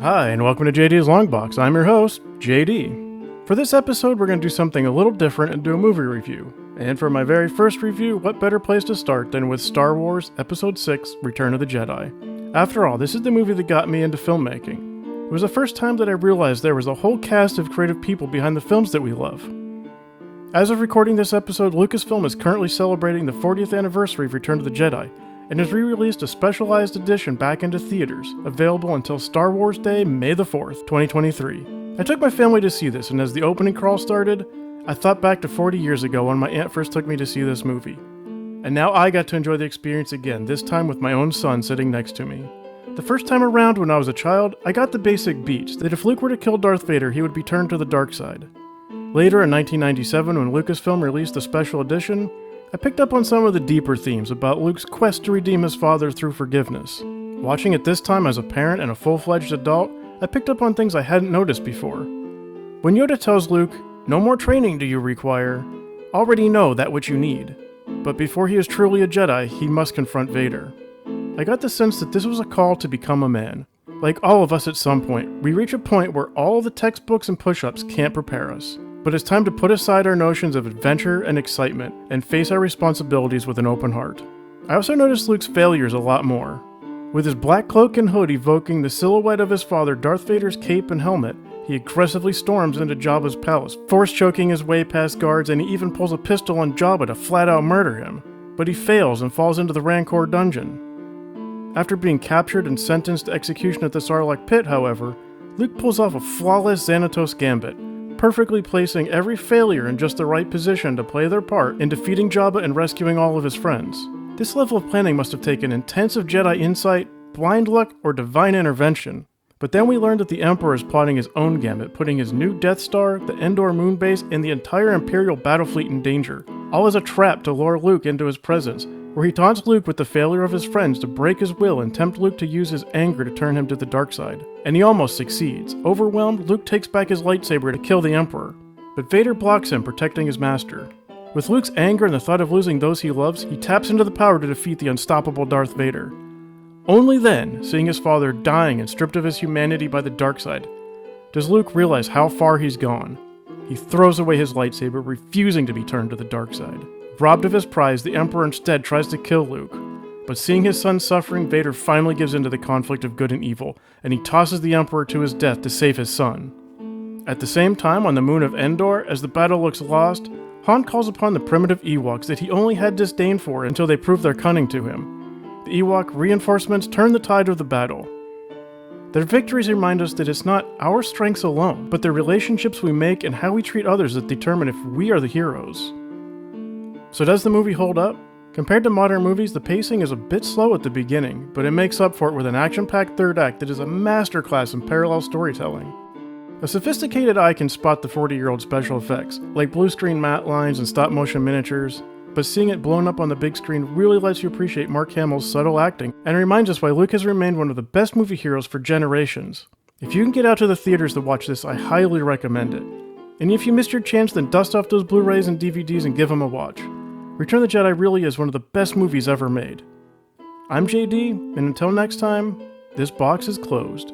Hi, and welcome to JD's Longbox. I'm your host, JD. For this episode, we're going to do something a little different and do a movie review. And for my very first review, what better place to start than with Star Wars Episode 6, Return of the Jedi. After all, this is the movie that got me into filmmaking. It was the first time that I realized there was a whole cast of creative people behind the films that we love. As of recording this episode, Lucasfilm is currently celebrating the 40th anniversary of Return of the Jedi, and has re-released a specialized edition back into theaters, available until Star Wars Day, May the 4th, 2023. I took my family to see this, and as the opening crawl started, I thought back to 40 years ago when my aunt first took me to see this movie. And now I got to enjoy the experience again, this time with my own son sitting next to me. The first time around when I was a child, I got the basic beats, that if Luke were to kill Darth Vader, he would be turned to the dark side. Later in 1997, when Lucasfilm released the special edition, I picked up on some of the deeper themes about Luke's quest to redeem his father through forgiveness. Watching it this time as a parent and a full-fledged adult, I picked up on things I hadn't noticed before. When Yoda tells Luke, "No more training do you require. Already know that which you need." But before he is truly a Jedi, he must confront Vader. I got the sense that this was a call to become a man. Like all of us at some point, we reach a point where all the textbooks and push-ups can't prepare us. But it's time to put aside our notions of adventure and excitement and face our responsibilities with an open heart. I also noticed Luke's failures a lot more. With his black cloak and hood evoking the silhouette of his father Darth Vader's cape and helmet, he aggressively storms into Jabba's palace, force-choking his way past guards, and he even pulls a pistol on Jabba to flat-out murder him. But he fails and falls into the Rancor dungeon. After being captured and sentenced to execution at the Sarlacc pit, however, Luke pulls off a flawless Xanatos gambit, perfectly placing every failure in just the right position to play their part in defeating Jabba and rescuing all of his friends. This level of planning must have taken intensive Jedi insight, blind luck, or divine intervention. But then we learned that the Emperor is plotting his own gambit, putting his new Death Star, the Endor moon base, and the entire Imperial battle fleet in danger, all as a trap to lure Luke into his presence, where he taunts Luke with the failure of his friends to break his will and tempt Luke to use his anger to turn him to the dark side. And he almost succeeds. Overwhelmed, Luke takes back his lightsaber to kill the Emperor, but Vader blocks him, protecting his master. With Luke's anger and the thought of losing those he loves, he taps into the power to defeat the unstoppable Darth Vader. Only then, seeing his father dying and stripped of his humanity by the dark side, does Luke realize how far he's gone. He throws away his lightsaber, refusing to be turned to the dark side. Robbed of his prize, the Emperor instead tries to kill Luke. But seeing his son suffering, Vader finally gives in to the conflict of good and evil, and he tosses the Emperor to his death to save his son. At the same time, on the moon of Endor, as the battle looks lost, Han calls upon the primitive Ewoks that he only had disdain for until they proved their cunning to him. The Ewok reinforcements turn the tide of the battle. Their victories remind us that it's not our strengths alone, but the relationships we make and how we treat others that determine if we are the heroes. So does the movie hold up? Compared to modern movies, the pacing is a bit slow at the beginning, but it makes up for it with an action-packed third act that is a masterclass in parallel storytelling. A sophisticated eye can spot the 40-year-old special effects, like blue-screen matte lines and stop-motion miniatures, but seeing it blown up on the big screen really lets you appreciate Mark Hamill's subtle acting, and reminds us why Luke has remained one of the best movie heroes for generations. If you can get out to the theaters to watch this, I highly recommend it. And if you missed your chance, then dust off those Blu-rays and DVDs and give them a watch. Return of the Jedi really is one of the best movies ever made. I'm JD, and until next time, this box is closed.